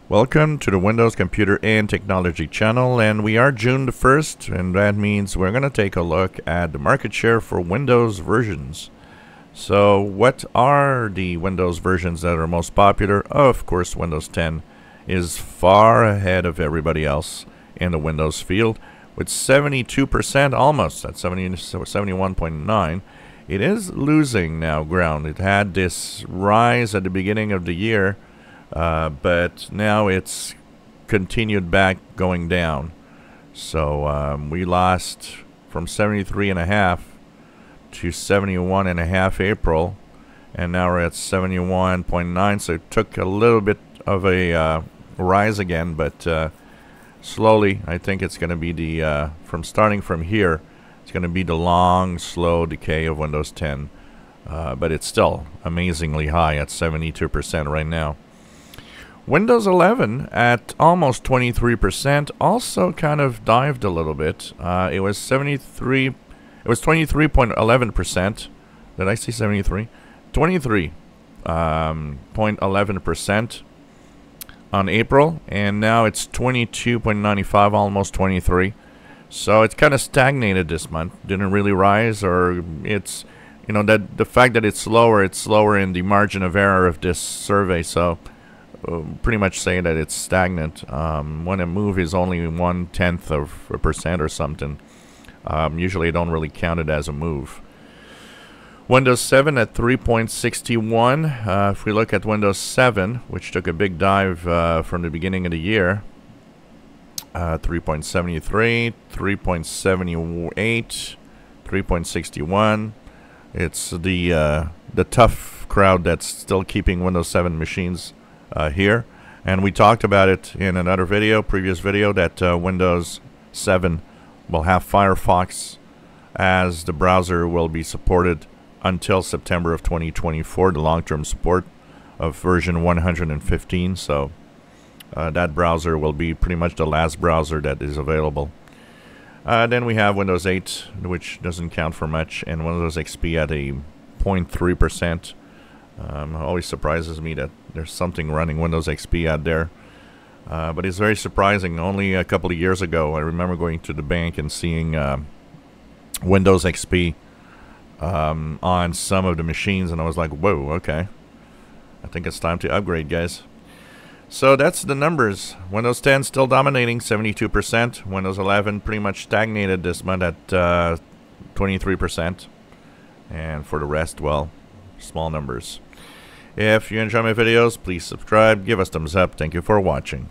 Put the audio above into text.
Welcome to the Windows Computer and Technology channel, and we are June the 1st, and that means we're going to take a look at the market share for Windows versions. So what are the Windows versions that are most popular? Of course, Windows 10 is far ahead of everybody else in the Windows field with 72%, almost at 71.9. It is losing now ground. It had this rise at the beginning of the year, but now it's continued back going down. So we lost from 73.5 to 71.5 April, and now we're at 71.9. So it took a little bit of a rise again, but slowly I think it's going to be the starting from here, it's going to be the long slow decay of Windows 10, but it's still amazingly high at 72% right now. Windows 11 at almost 23% also kind of dived a little bit. It was 23.11%. Did I say 73? 23.11% on April, and now it's 22.95, almost 23. So it's kind of stagnated this month. Didn't really rise, or it's, you know, that the fact that it's slower in the margin of error of this survey. So pretty much say that it's stagnant. When a move is only 1/10 of a percent or something, usually I don't really count it as a move. Windows 7 at 3.61. If we look at Windows 7, which took a big dive from the beginning of the year, 3.73, 3.78, 3.61. It's the tough crowd that's still keeping Windows 7 machines here, and we talked about it in another video, previous video, that Windows 7 will have Firefox as the browser will be supported until September of 2024, the long-term support of version 115. So that browser will be pretty much the last browser that is available. Then we have Windows 8, which doesn't count for much, and Windows XP at a 0.3%. It always surprises me that there's something running Windows XP out there. But it's very surprising. Only a couple of years ago, I remember going to the bank and seeing Windows XP on some of the machines, and I was like, whoa, okay. I think it's time to upgrade, guys. So that's the numbers. Windows 10 still dominating, 72%. Windows 11 pretty much stagnated this month at 23%. And for the rest, well, small numbers. If you enjoy my videos, please subscribe, give us thumbs up. Thank you for watching.